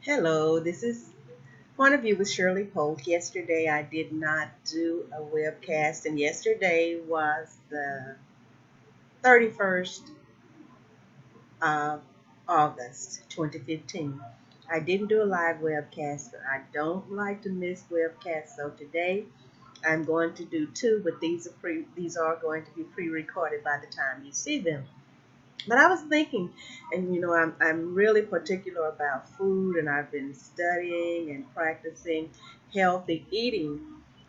Hello, this is Point of View with Shirley Polk. Yesterday I did not do a webcast, and yesterday was the 31st of August 2015. I didn't do a live webcast, but I don't like to miss webcasts, so today I'm going to do two, but these are going to be pre-recorded by the time you see them. But I was thinking, and I'm really particular about food, and I've been studying and practicing healthy eating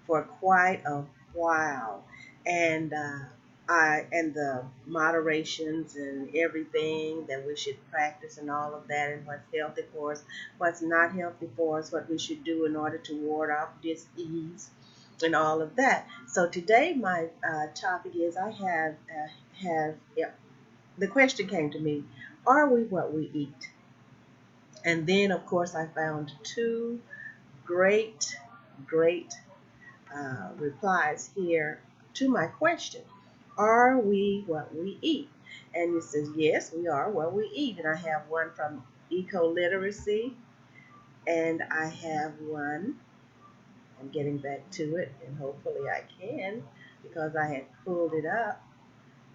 for quite a while, and the moderations and everything that we should practice and all of that, and what's healthy for us, what's not healthy for us, what we should do in order to ward off disease and all of that. So today my topic is have the question came to me, are we what we eat? And then, of course, I found two great, great replies here to my question. Are we what we eat? And it says, yes, we are what we eat. And I have one from Eco Literacy, and I have one, I'm getting back to it, and hopefully I can, because I had pulled it up,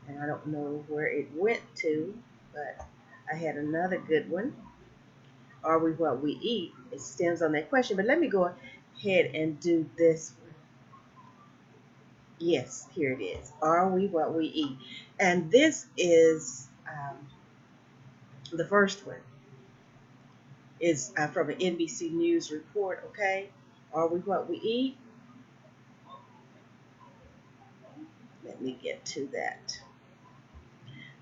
and I don't know where it went to, but I had another good one. Are we what we eat? It stems on that question. But let me go ahead and do this one. Yes, here it is. Are we what we eat? And this is the first one is from an NBC News report. Okay, are we what we eat? Let me get to that.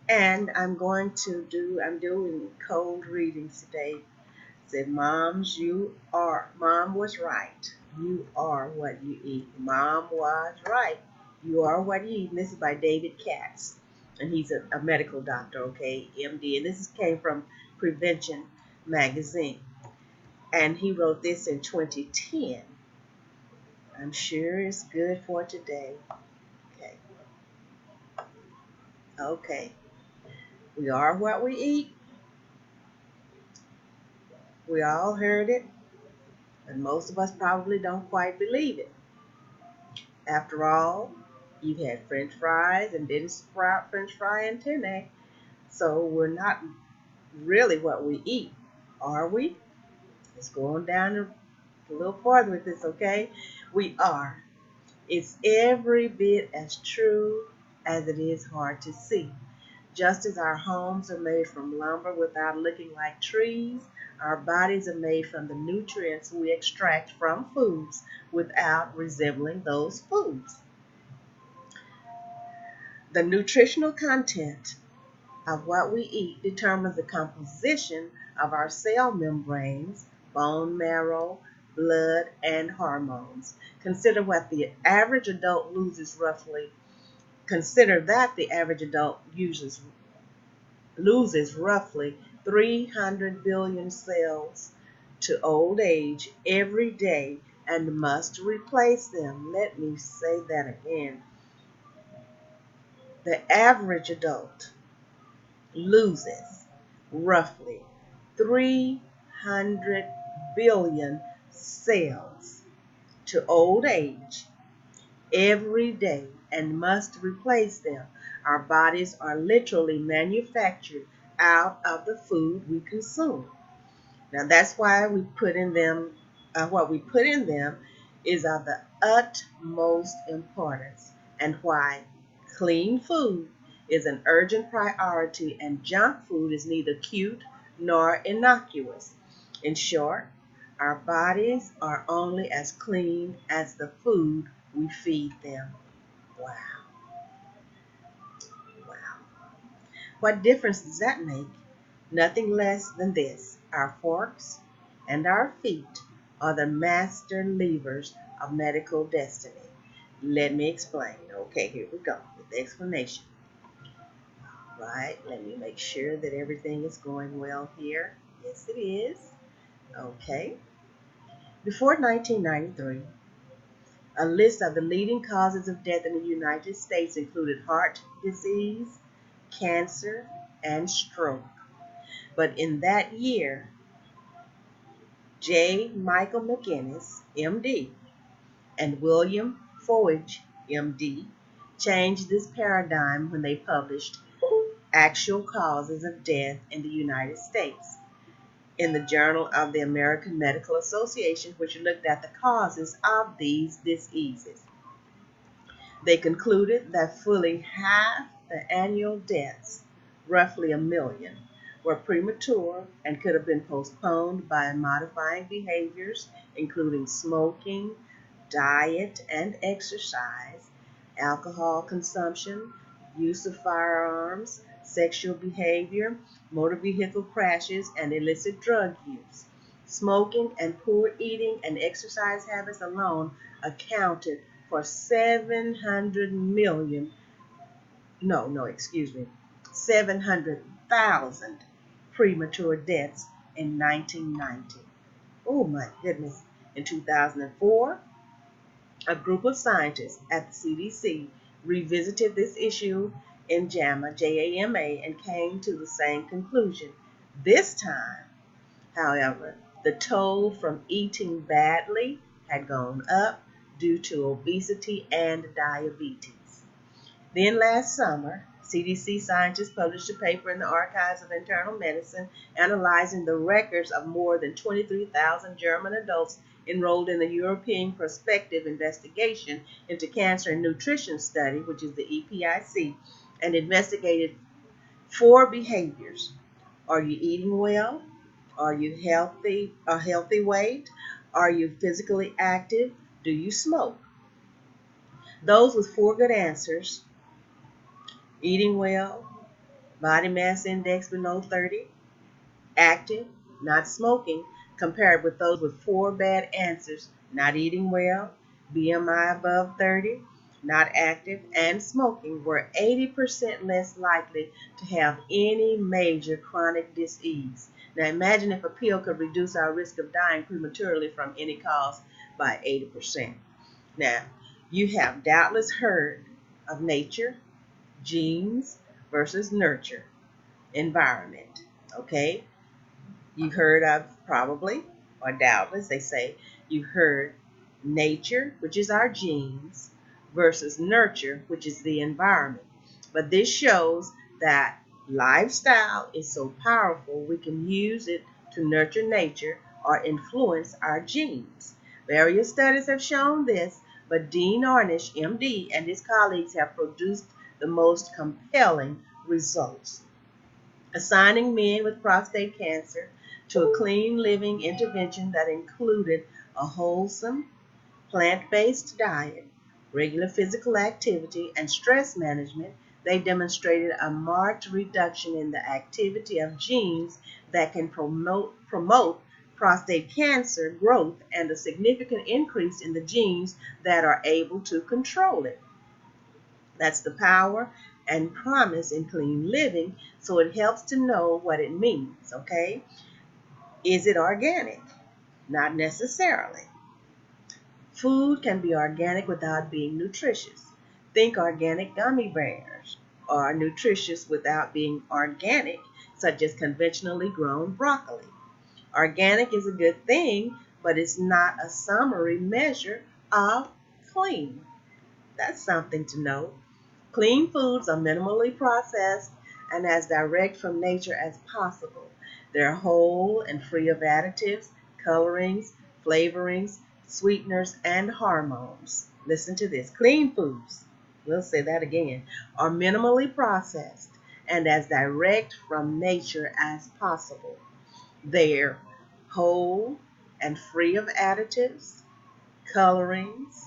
And I'm doing cold readings today. Said, Mom was right. You are what you eat. Mom was right. You are what you eat. And this is by David Katz. And he's a medical doctor, okay, MD. And came from Prevention Magazine. And he wrote this in 2010. I'm sure it's good for today. Okay. Okay. We are what we eat. We all heard it. And most of us probably don't quite believe it. After all, you've had French fries and didn't sprout French fry antennae, so we're not really what we eat, are we? Let's go on down a little farther with this, okay? We are. It's every bit as true as it is hard to see. Just as our homes are made from lumber without looking like trees, our bodies are made from the nutrients we extract from foods without resembling those foods. The nutritional content of what we eat determines the composition of our cell membranes, bone marrow, blood, and hormones. Consider what the average adult loses roughly. Consider that the average adult loses roughly 300 billion cells to old age every day and must replace them. Let me say that again. The average adult loses roughly 300 billion cells to old age every day and must replace them. Our bodies are literally manufactured out of the food we consume. Now that's why what we put in them is of the utmost importance, and why clean food is an urgent priority and junk food is neither cute nor innocuous. In short, our bodies are only as clean as the food we feed them. Wow, wow. What difference does that make? Nothing less than this. Our forks and our feet are the master levers of medical destiny. Let me explain. Okay, here we go with the explanation. Right, let me make sure that everything is going well here. Yes, it is. Okay. Before 1993, a list of the leading causes of death in the United States included heart disease, cancer, and stroke. But in that year, J. Michael McInnes, MD, and William Foage, MD, changed this paradigm when they published Actual Causes of Death in the United States in the Journal of the American Medical Association, which looked at the causes of these diseases. They concluded that fully half the annual deaths, roughly 1 million, were premature and could have been postponed by modifying behaviors, including smoking, diet and exercise, alcohol consumption, use of firearms, sexual behavior, motor vehicle crashes, and illicit drug use. Smoking and poor eating and exercise habits alone accounted for 700 million, excuse me, 700,000 premature deaths in 1990. Oh my goodness. In 2004, a group of scientists at the CDC revisited this issue in JAMA, and came to the same conclusion. This time, however, the toll from eating badly had gone up due to obesity and diabetes. Then last summer, CDC scientists published a paper in the Archives of Internal Medicine analyzing the records of more than 23,000 German adults enrolled in the European Prospective Investigation into Cancer and Nutrition Study, which is the EPIC, and investigated 4 behaviors. Are you eating well? Are you healthy, a healthy weight? Are you physically active? Do you smoke? Those with 4 good answers: eating well, body mass index below 30, active, not smoking, compared with those with 4 bad answers: not eating well, BMI above 30, not active, and smoking, were 80% less likely to have any major chronic disease. Now imagine if a pill could reduce our risk of dying prematurely from any cause by 80%. Now, you have doubtless heard of nature, genes versus nurture, environment. Okay? You've heard of probably, or doubtless, they say, you've heard nature, which is our genes, versus nurture, which is the environment. But this shows that lifestyle is so powerful, we can use it to nurture nature or influence our genes. Various studies have shown this, but Dean Ornish, MD, and his colleagues have produced the most compelling results. Assigning men with prostate cancer to a clean living intervention that included a wholesome, plant-based diet, regular physical activity, and stress management, they demonstrated a marked reduction in the activity of genes that can promote prostate cancer growth and a significant increase in the genes that are able to control it. That's the power and promise in clean living, so it helps to know what it means, okay? Is it organic? Not necessarily. Food can be organic without being nutritious. Think organic gummy bears, or nutritious without being organic, such as conventionally grown broccoli. Organic is a good thing, but it's not a summary measure of clean. That's something to know. Clean foods are minimally processed and as direct from nature as possible. They're whole and free of additives, colorings, flavorings, sweeteners, and hormones. Listen to this. Clean foods, we'll say that again, are minimally processed and as direct from nature as possible. They're whole and free of additives, colorings,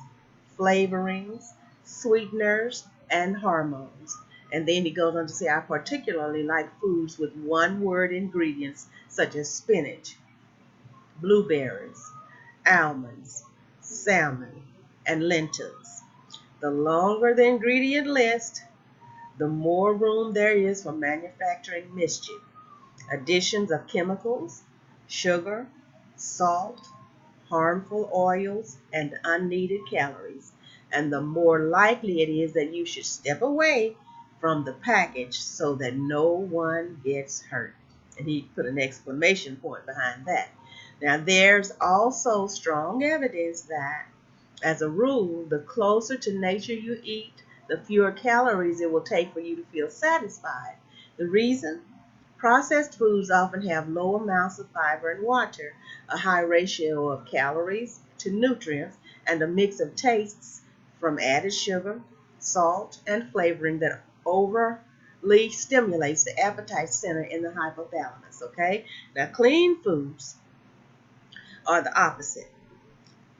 flavorings, sweeteners, and hormones. And then he goes on to say, I particularly like foods with one word ingredients such as spinach, blueberries, almonds, salmon, and lentils. The longer the ingredient list, the more room there is for manufacturing mischief. Additions of chemicals, sugar, salt, harmful oils, and unneeded calories. And the more likely it is that you should step away from the package so that no one gets hurt. And he put an exclamation point behind that. Now, there's also strong evidence that, as a rule, the closer to nature you eat, the fewer calories it will take for you to feel satisfied. The reason? Processed foods often have low amounts of fiber and water, a high ratio of calories to nutrients, and a mix of tastes from added sugar, salt, and flavoring that overly stimulates the appetite center in the hypothalamus. Okay? Now, clean foods are the opposite.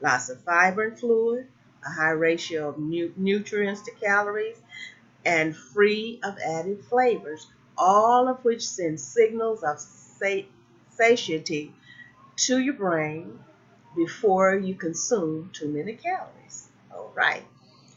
Lots of fiber and fluid, a high ratio of nutrients to calories, and free of added flavors, all of which send signals of satiety to your brain before you consume too many calories. All right.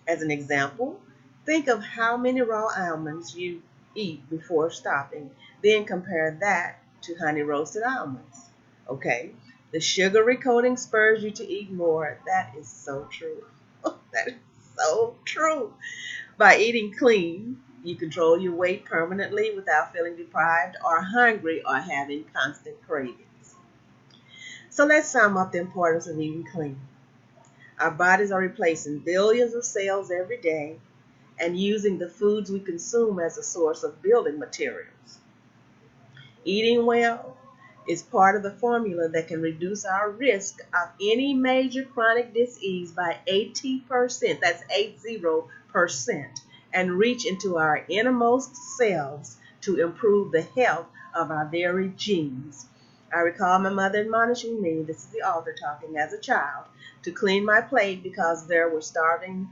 As an example, think of how many raw almonds you eat before stopping, then compare that to honey roasted almonds. Okay? The sugary coating spurs you to eat more. That is so true. That is so true. By eating clean, you control your weight permanently without feeling deprived or hungry or having constant cravings. So let's sum up the importance of eating clean. Our bodies are replacing billions of cells every day and using the foods we consume as a source of building materials. Eating well is part of the formula that can reduce our risk of any major chronic disease by 80%. That's 80%. And reach into our innermost selves to improve the health of our very genes. I recall my mother admonishing me, this is the author talking, as a child, to clean my plate because there were starving,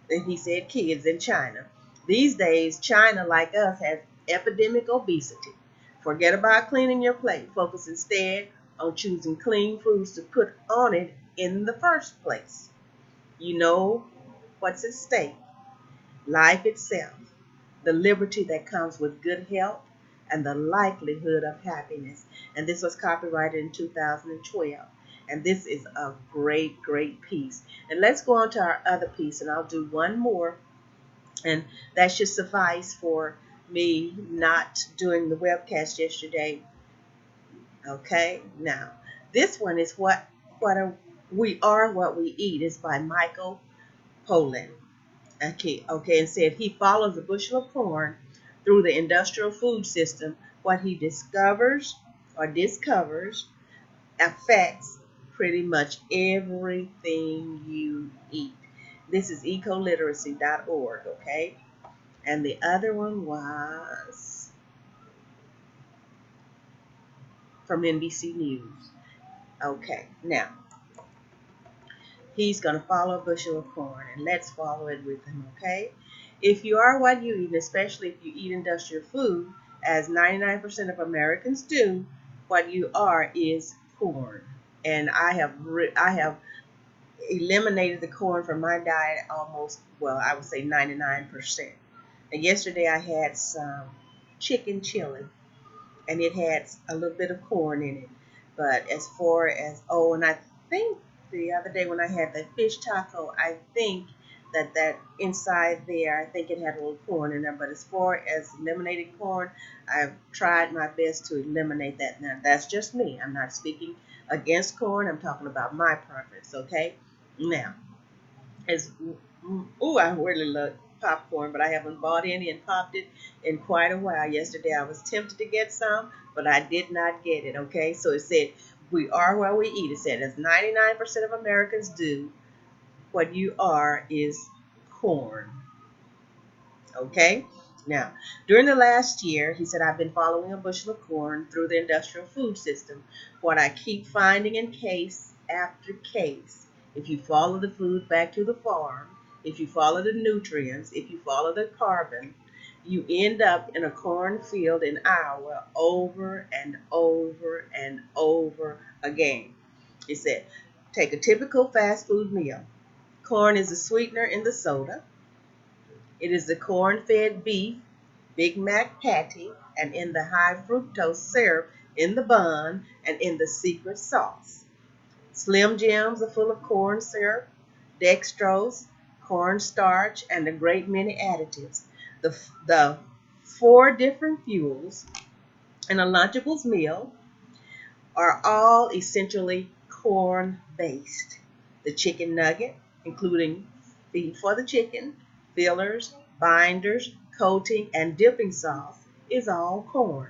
he said, kids in China. These days, China, like us, has epidemic obesity. Forget about cleaning your plate. Focus instead on choosing clean foods to put on it in the first place. You know what's at stake: life itself, the liberty that comes with good health, and the likelihood of happiness. And this was copyrighted in 2012. And this is a great, great piece. And let's go on to our other piece, and I'll do one more. And that should suffice for me not doing the webcast yesterday. Okay, now this one is we are what we eat. It's by Michael Pollan. Okay, and said he follows a bushel of corn through the industrial food system. What he discovers affects pretty much everything you eat. This is ecoliteracy.org, okay? And the other one was from NBC News. Okay, now he's going to follow a bushel of corn, and let's follow it with him, okay? If you are what you eat, and especially if you eat industrial food, as 99% of Americans do, what you are is corn. And I have eliminated the corn from my diet almost, well, I would say 99%. And yesterday I had some chicken chili, and it had a little bit of corn in it. But as far as, oh, and I think the other day when I had the fish taco, I think that inside there, I think it had a little corn in there. But as far as eliminating corn, I've tried my best to eliminate that. Now, that's just me. I'm not speaking against corn. I'm talking about my preference, okay? Now, as I really love popcorn, but I haven't bought any and popped it in quite a while. Yesterday I was tempted to get some, but I did not get it. Okay, so it said we are what we eat. It said as 99% of Americans do, what you are is corn. Okay. Now, during the last year, he said, I've been following a bushel of corn through the industrial food system. What I keep finding in case after case, if you follow the food back to the farm, if you follow the nutrients, if you follow the carbon, you end up in a cornfield in Iowa over and over and over again. He said, take a typical fast food meal. Corn is a sweetener in the soda. It is the corn-fed beef, Big Mac patty, and in the high fructose syrup in the bun and in the secret sauce. Slim Jims are full of corn syrup, dextrose, cornstarch, and a great many additives. The four different fuels in a Lunchables meal are all essentially corn-based. The chicken nugget, including feed for the chicken, fillers, binders, coating, and dipping sauce, is all corn.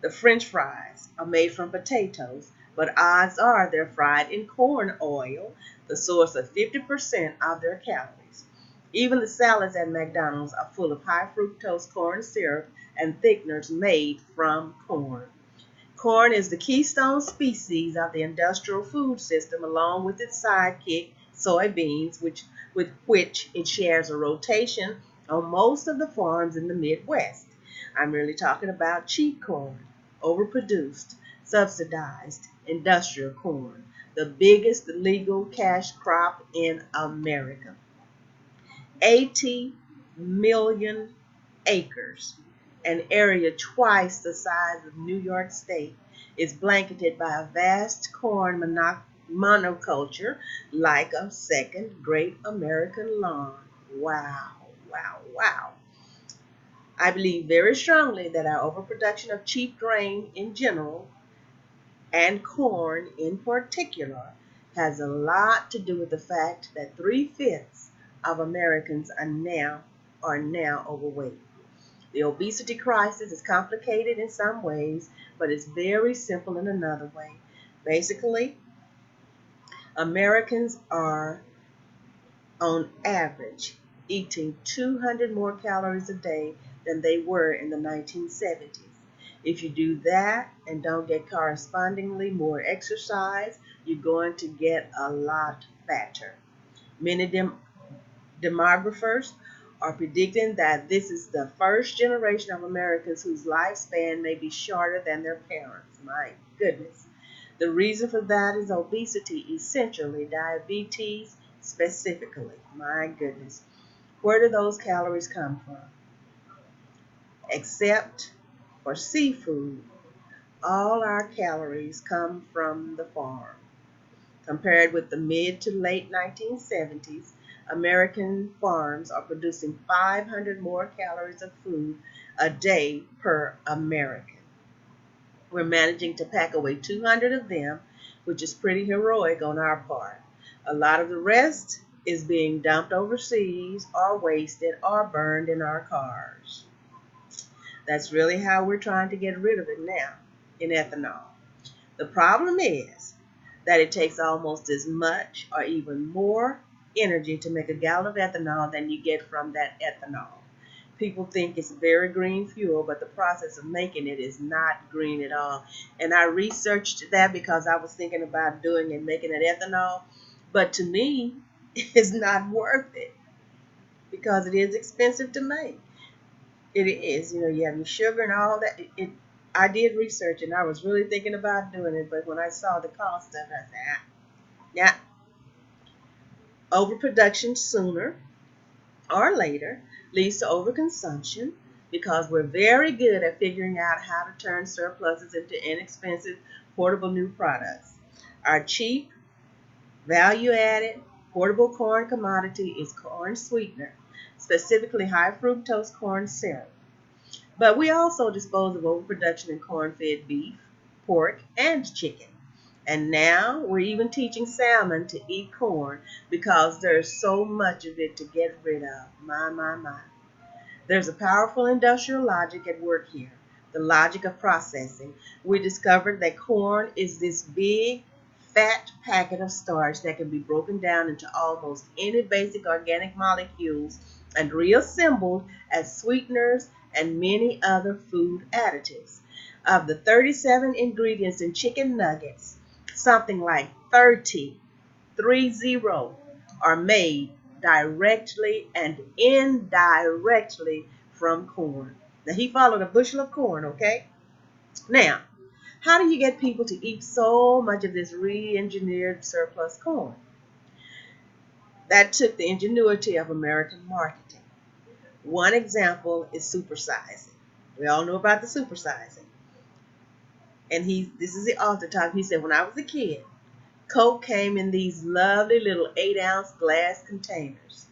The French fries are made from potatoes, but odds are they're fried in corn oil, the source of 50% of their calories. Even the salads at McDonald's are full of high fructose corn syrup and thickeners made from corn. Corn is the keystone species of the industrial food system, along with its sidekick, soybeans, with which it shares a rotation on most of the farms in the Midwest. I'm really talking about cheap corn, overproduced, subsidized industrial corn, the biggest legal cash crop in America. 80 million acres, an area twice the size of New York State, is blanketed by a vast corn monoculture like a second great American lawn. Wow, wow, wow. I believe very strongly that our overproduction of cheap grain in general and corn in particular has a lot to do with the fact that three-fifths of Americans are now overweight. The obesity crisis is complicated in some ways, but it's very simple in another way. Basically, Americans are on average eating 200 more calories a day than they were in the 1970s. If you do that and don't get correspondingly more exercise, you're going to get a lot fatter. Many demographers are predicting that this is the first generation of Americans whose lifespan may be shorter than their parents. My goodness. The reason for that is obesity, essentially diabetes specifically. My goodness. Where do those calories come from? Except for seafood, all our calories come from the farm. Compared with the mid to late 1970s, American farms are producing 500 more calories of food a day per American. We're managing to pack away 200 of them, which is pretty heroic on our part. A lot of the rest is being dumped overseas or wasted or burned in our cars. That's really how we're trying to get rid of it now in ethanol. The problem is that it takes almost as much or even more energy to make a gallon of ethanol than you get from that ethanol. People think it's very green fuel, but the process of making it is not green at all. And I researched that because I was thinking about doing and making it ethanol, but to me, it's not worth it because it is expensive to make. It is, you have your sugar and all that. I did research and I was really thinking about doing it, but when I saw the cost of it, I said, yeah, overproduction sooner or later leads to overconsumption because we're very good at figuring out how to turn surpluses into inexpensive, portable new products. Our cheap, value-added, portable corn commodity is corn sweetener, specifically high fructose corn syrup. But we also dispose of overproduction in corn-fed beef, pork, and chicken. And now we're even teaching salmon to eat corn because there's so much of it to get rid of. My, my, my. There's a powerful industrial logic at work here, the logic of processing. We discovered that corn is this big, fat packet of starch that can be broken down into almost any basic organic molecules and reassembled as sweeteners and many other food additives. Of the 37 ingredients in chicken nuggets, something like 30 are made directly and indirectly from corn. Now, he followed a bushel of corn, okay? Now, how do you get people to eat so much of this re-engineered surplus corn? That took the ingenuity of American marketing. One example is supersizing. We all know about the supersizing. And this is the author talking. He said, when I was a kid, Coke came in these lovely little 8-ounce glass containers.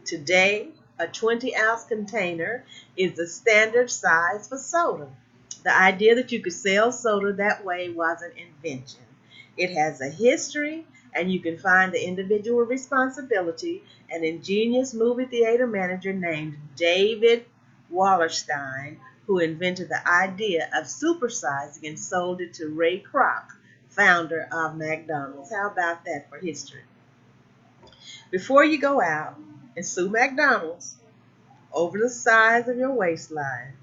Today, a 20-ounce container is the standard size for soda. The idea that you could sell soda that way was an invention. It has a history, and you can find the individual responsibility. An ingenious movie theater manager named David Wallerstein, who invented the idea of supersizing and sold it to Ray Kroc, founder of McDonald's. How about that for history? Before you go out and sue McDonald's over the size of your waistline,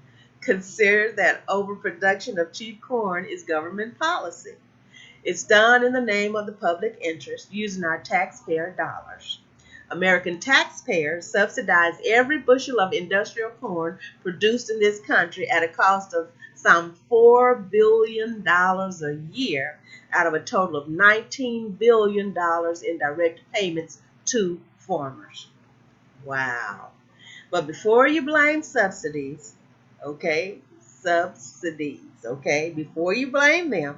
consider that overproduction of cheap corn is government policy. It's done in the name of the public interest using our taxpayer dollars. American taxpayers subsidize every bushel of industrial corn produced in this country at a cost of some $4 billion a year out of a total of $19 billion in direct payments to farmers. Wow. But before you blame subsidies, okay, before you blame them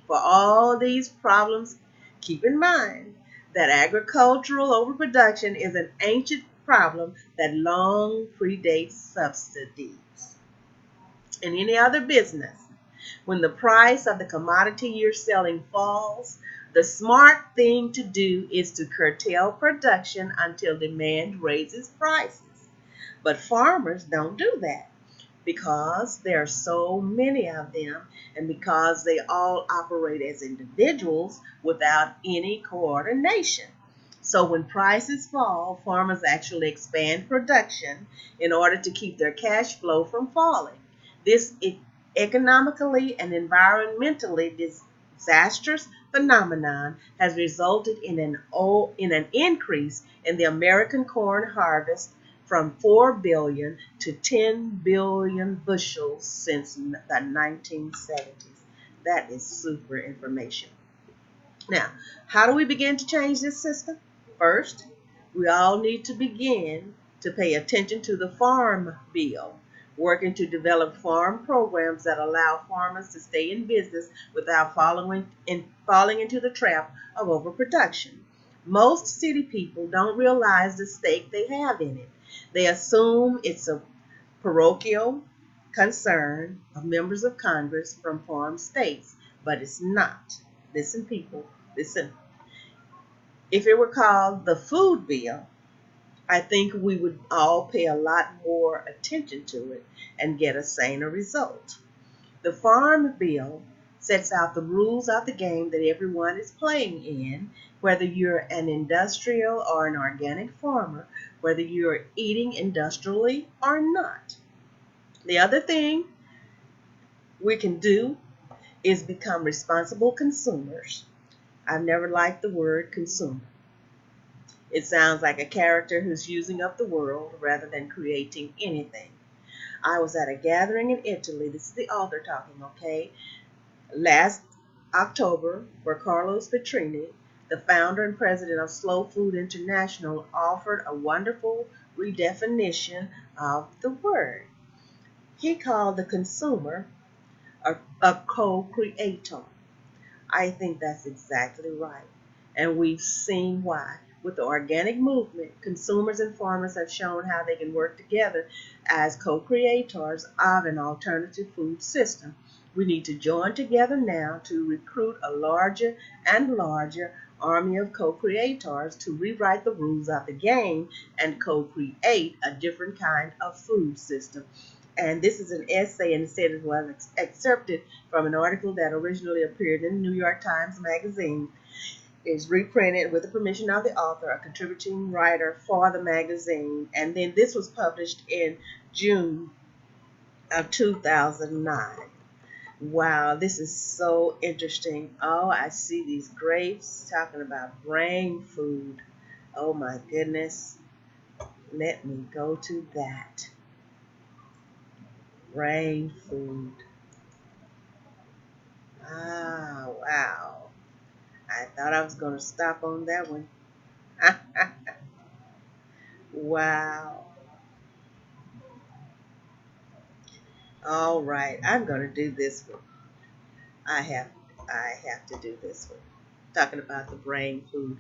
for all these problems, keep in mind that agricultural overproduction is an ancient problem that long predates subsidies. In any other business, when the price of the commodity you're selling falls, the smart thing to do is to curtail production until demand raises prices. But farmers don't do that because there are so many of them and because they all operate as individuals without any coordination. So when prices fall, farmers actually expand production in order to keep their cash flow from falling. This economically and environmentally disastrous phenomenon has resulted in an increase in the American corn harvest from 4 billion to 10 billion bushels since the 1970s. That is super information. Now, how do we begin to change this system? First, we all need to begin to pay attention to the Farm Bill, working to develop farm programs that allow farmers to stay in business without falling into the trap of overproduction. Most city people don't realize the stake they have in it. They assume it's a parochial concern of members of Congress from farm states, but it's not. Listen, people, listen. If it were called the food bill, I think we would all pay a lot more attention to it and get a saner result. The farm bill sets out the rules of the game that everyone is playing in, whether you're an industrial or an organic farmer, whether you're eating industrially or not. The other thing we can do is become responsible consumers. I've never liked the word consumer. It sounds like a character who's using up the world rather than creating anything. I was at a gathering in Italy. This is the author talking, okay? Last October, where Carlos Petrini, the founder and president of Slow Food International, offered a wonderful redefinition of the word. He called the consumer a co-creator. I think that's exactly right. And we've seen why. With the organic movement, consumers and farmers have shown how they can work together as co creators of an alternative food system. We need to join together now to recruit a larger and larger army of co creators to rewrite the rules of the game and co create a different kind of food system. And this is an essay, and it said it was excerpted from an article that originally appeared in the New York Times Magazine. It is reprinted with the permission of the author, a contributing writer for the magazine. And then this was published in June of 2009. Wow, this is so interesting. Oh, I see these grapes talking about brain food. Oh my goodness. Let me go to that. Brain food. Ah, wow. I thought I was going to stop on that one. Wow. All right, I'm going to do this one. I have I have to do this one. talking about the Brain Food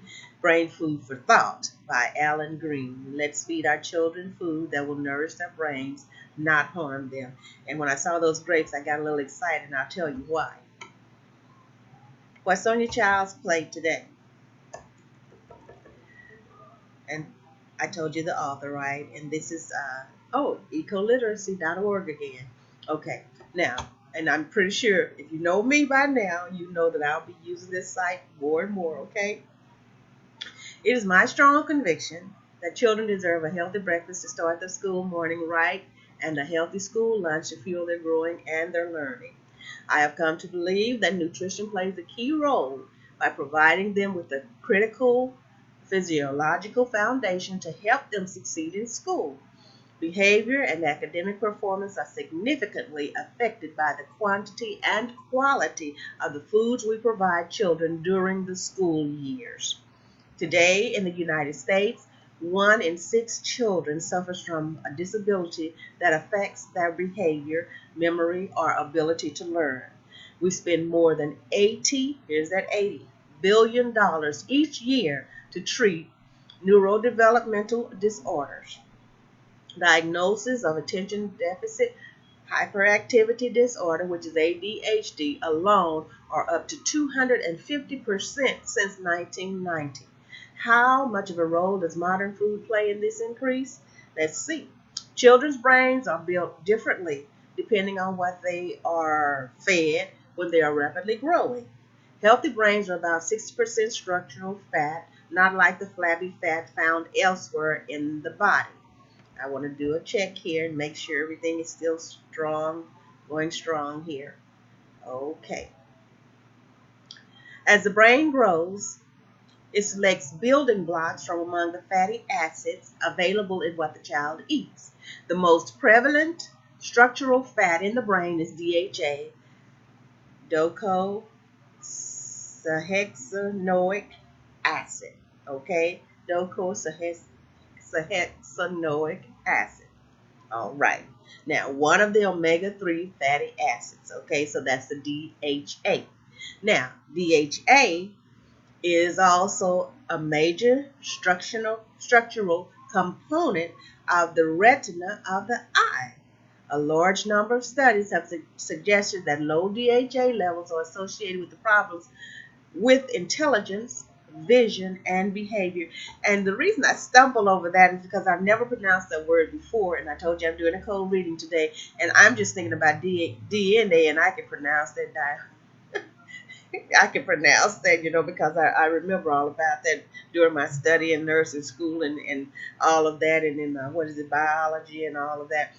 for Thought by Alan Green. Let's feed our children food that will nourish their brains, not harm them. And when I saw those grapes, I got a little excited, and I'll tell you why. What's on your child's plate today? And I told you the author, right? And this is ecoliteracy.org again. Okay, now, and I'm pretty sure if you know me by now, you know that I'll be using this site more and more. Okay, it is my strong conviction that children deserve a healthy breakfast to start their school morning right, and a healthy school lunch to fuel their growing and their learning. I have come to believe that nutrition plays a key role by providing them with a critical physiological foundation to help them succeed in school. Behavior and academic performance are significantly affected by the quantity and quality of the foods we provide children during the school years. Today, in the United States, 1 in 6 children suffers from a disability that affects their behavior, memory, or ability to learn. We spend more than 80, here's that 80, billion dollars each year to treat neurodevelopmental disorders. Diagnosis of attention deficit hyperactivity disorder, which is ADHD, alone are up to 250% since 1990. How much of a role does modern food play in this increase? Let's see. Children's brains are built differently depending on what they are fed when they are rapidly growing. Healthy brains are about 60% structural fat, not like the flabby fat found elsewhere in the body. I want to do a check here and make sure everything is still strong, going strong here. Okay. As the brain grows, it selects building blocks from among the fatty acids available in what the child eats. The most prevalent structural fat in the brain is DHA, docosahexaenoic acid. Okay, docosahexaenoic acid. All right. Now, one of the omega-3 fatty acids. Okay, so that's the DHA. Now, DHA is also a major structural component of the retina of the eye. A large number of studies have suggested that low DHA levels are associated with the problems with intelligence, vision, and behavior. And the reason I stumble over that is because I've never pronounced that word before, and I told you I'm doing a cold reading today, and I'm just thinking about DNA, and I can pronounce that. I can pronounce that, because I remember all about that during my study in nursing school and all of that, and in biology and all of that.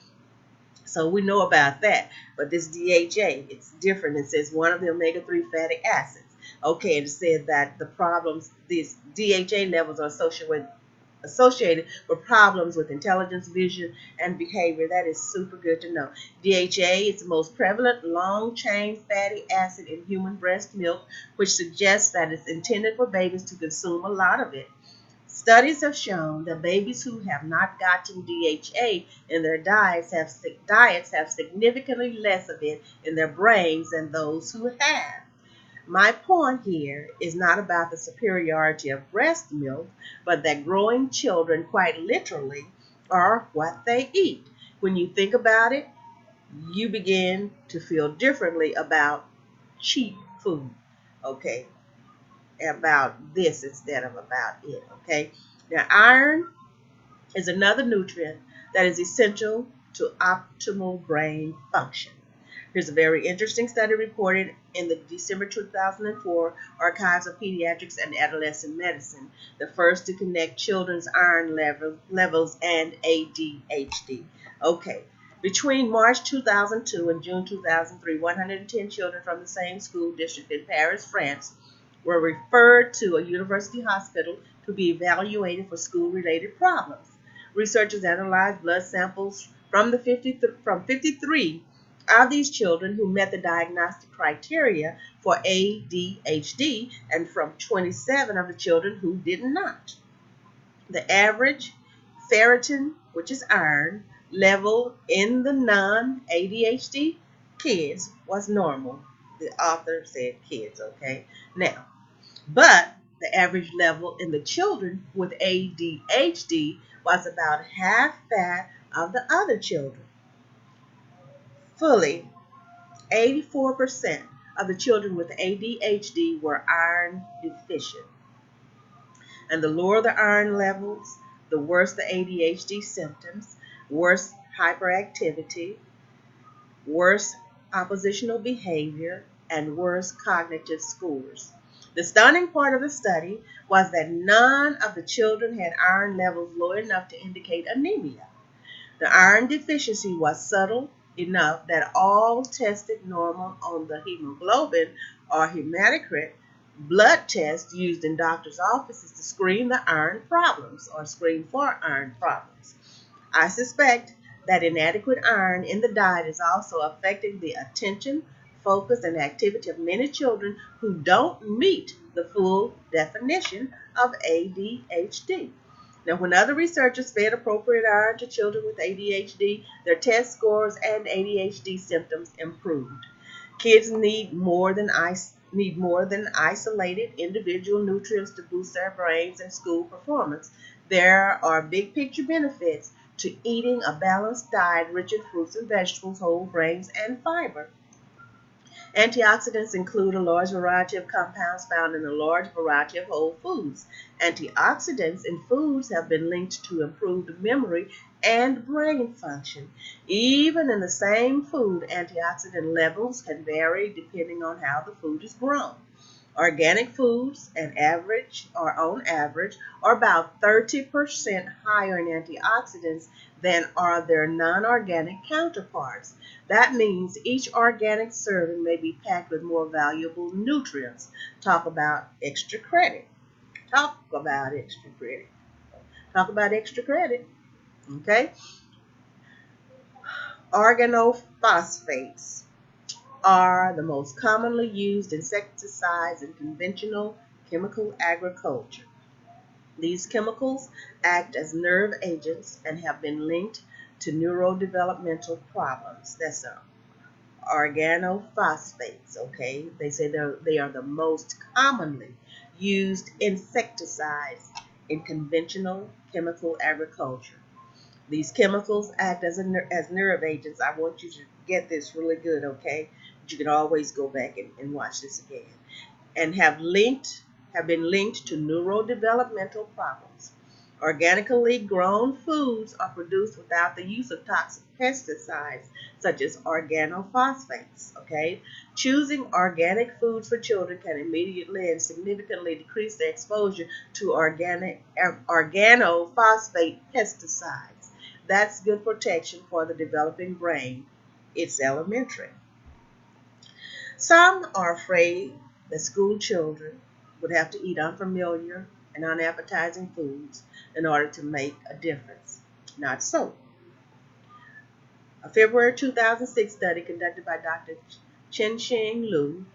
So we know about that. But this DHA, it's different. It says one of the omega-3 fatty acids. Okay, and it said that the problems, these DHA levels are associated with problems with intelligence, vision, and behavior. That is super good to know. DHA is the most prevalent long-chain fatty acid in human breast milk, which suggests that it's intended for babies to consume a lot of it. Studies have shown that babies who have not gotten DHA in their diets have significantly less of it in their brains than those who have. My point here is not about the superiority of breast milk, but that growing children quite literally are what they eat. When you think about it, you begin to feel differently about cheap food, okay? About this instead of about it, okay? Now, iron is another nutrient that is essential to optimal brain function. Here's a very interesting study reported in the December 2004 Archives of Pediatrics and Adolescent Medicine, the first to connect children's iron levels and ADHD. Okay, between March 2002 and June 2003, 110 children from the same school district in Paris, France, were referred to a university hospital to be evaluated for school-related problems. Researchers analyzed blood samples from 53 of these children who met the diagnostic criteria for ADHD and from 27 of the children who did not. The average ferritin, which is iron, level in the non-ADHD kids was normal. The author said kids, okay? Now, But the average level in the children with ADHD was about half that of the other children. Fully 84% of the children with ADHD were iron deficient. And the lower the iron levels, the worse the ADHD symptoms, worse hyperactivity, worse oppositional behavior, and worse cognitive scores. The stunning part of the study was that none of the children had iron levels low enough to indicate anemia. The iron deficiency was subtle enough that all tested normal on the hemoglobin or hematocrit blood test used in doctors' offices to screen the iron problems or screen for iron problems. I suspect that inadequate iron in the diet is also affecting the attention, focus, and activity of many children who don't meet the full definition of ADHD. Now, when other researchers fed appropriate iron to children with ADHD, their test scores and ADHD symptoms improved. Kids need more than isolated individual nutrients to boost their brains and school performance. There are big picture benefits to eating a balanced diet rich in fruits and vegetables, whole grains, and fiber. Antioxidants include a large variety of compounds found in a large variety of whole foods. Antioxidants in foods have been linked to improved memory and brain function. Even in the same food, antioxidant levels can vary depending on how the food is grown. Organic foods, on average, are about 30% higher in antioxidants than are their non-organic counterparts. That means each organic serving may be packed with more valuable nutrients. Talk about extra credit. Talk about extra credit. Talk about extra credit. Okay? Organophosphates are the most commonly used insecticides in conventional chemical agriculture. These chemicals act as nerve agents and have been linked to neurodevelopmental problems. That's organophosphates, okay? They say they are the most commonly used insecticides in conventional chemical agriculture. These chemicals act as nerve agents. I want you to get this really good, okay? But you can always go back and watch this again. And have been linked to neurodevelopmental problems. Organically grown foods are produced without the use of toxic pesticides such as organophosphates. Okay, choosing organic foods for children can immediately and significantly decrease their exposure to organophosphate pesticides. That's good protection for the developing brain. It's elementary. Some are afraid that school children would have to eat unfamiliar and unappetizing foods in order to make a difference. Not so. A February 2006 study conducted by Dr. Chen-Sheng Lu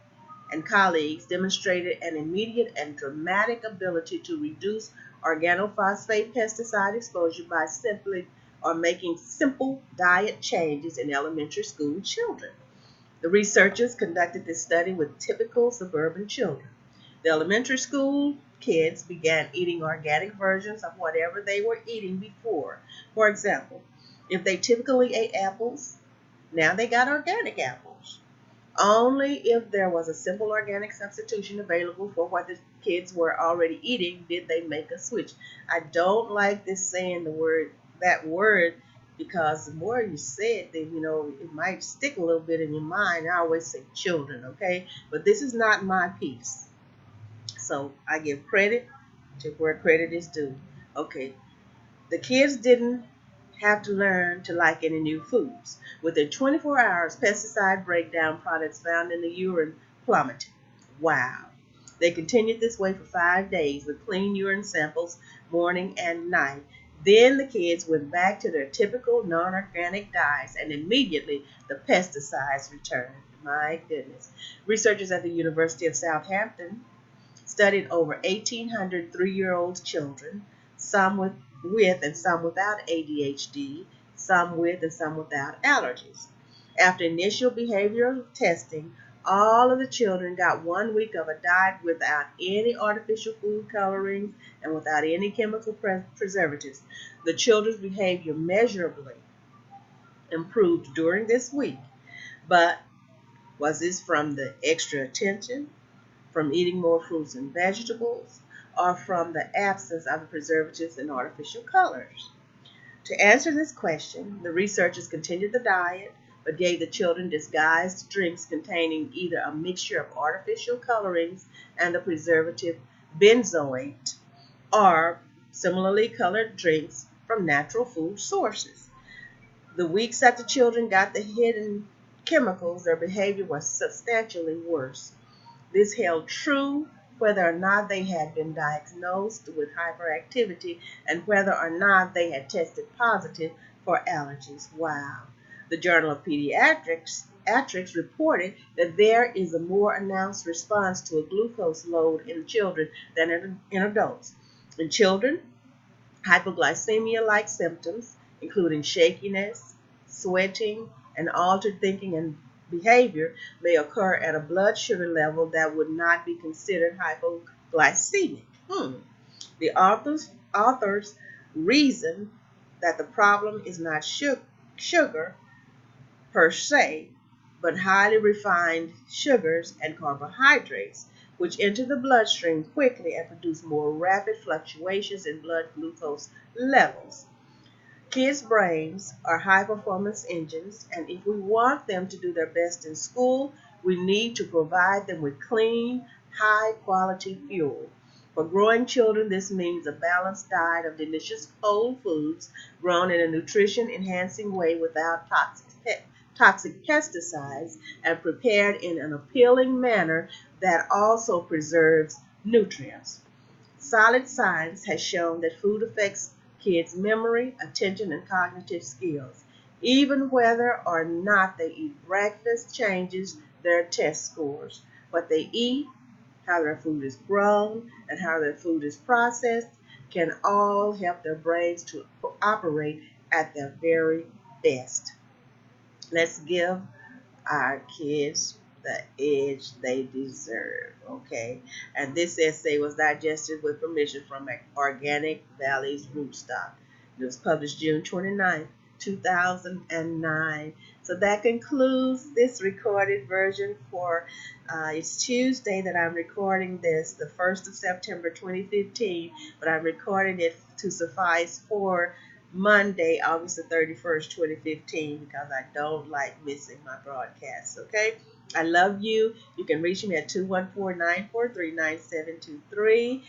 and colleagues demonstrated an immediate and dramatic ability to reduce organophosphate pesticide exposure by simply or making simple diet changes in elementary school children. The researchers conducted this study with typical suburban children. The elementary school kids began eating organic versions of whatever they were eating before. For example, if they typically ate apples, now they got organic apples. Only if there was a simple organic substitution available for what the kids were already eating did they make a switch. I don't like this saying that word because the more you say it, then it might stick a little bit in your mind. I always say children, okay? But this is not my piece. So I give credit to where credit is due. Okay, the kids didn't have to learn to like any new foods. Within 24 hours, pesticide breakdown products found in the urine plummeted. Wow. They continued this way for 5 days with clean urine samples morning and night. Then the kids went back to their typical non organic diets and immediately the pesticides returned. My goodness. Researchers at the University of Southampton studied over 1,800 3-year-old children, some with and some without ADHD, some with and some without allergies. After initial behavioral testing, All of the children got 1 week of a diet without any artificial food colorings and without any chemical preservatives. The children's behavior measurably improved during this week. But was this from the extra attention, from eating more fruits and vegetables, or from the absence of preservatives and artificial colors? To answer this question, the researchers continued the diet but gave the children disguised drinks containing either a mixture of artificial colorings and the preservative benzoate or similarly colored drinks from natural food sources. The weeks that the children got the hidden chemicals, their behavior was substantially worse. This held true whether or not they had been diagnosed with hyperactivity and whether or not they had tested positive for allergies. Wow. The Journal of Pediatrics reported that there is a more announced response to a glucose load in children than in adults. In children, hypoglycemia-like symptoms, including shakiness, sweating, and altered thinking and behavior, may occur at a blood sugar level that would not be considered hypoglycemic. The authors reason that the problem is not sugar per se, but highly refined sugars and carbohydrates, which enter the bloodstream quickly and produce more rapid fluctuations in blood glucose levels. Kids' brains are high performance engines, and if we want them to do their best in school, we need to provide them with clean, high quality fuel. For growing children, this means a balanced diet of delicious whole foods grown in a nutrition enhancing way without toxic pesticides and prepared in an appealing manner that also preserves nutrients. Solid science has shown that food affects kids' memory, attention, and cognitive skills. Even whether or not they eat breakfast changes their test scores. What they eat, how their food is grown, and how their food is processed can all help their brains to operate at their very best. Let's give our kids the edge they deserve, okay? And this essay was digested with permission from Organic Valleys Rootstock. It was published June 29th, 2009. So that concludes this recorded version for it's Tuesday that I'm recording this, the 1st of September 2015, but I'm recording it to suffice for Monday, August the 31st, 2015, because I don't like missing my broadcasts, okay? I love you. You can reach me at 214-943-9723,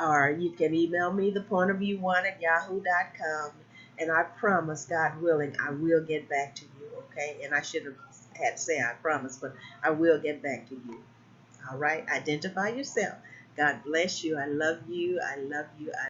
or you can email me, thepointofview1@yahoo.com, and I promise, God willing, I will get back to you, okay? And I should have had to say I promise, but I will get back to you. All right? Identify yourself. God bless you. I love you. I love you.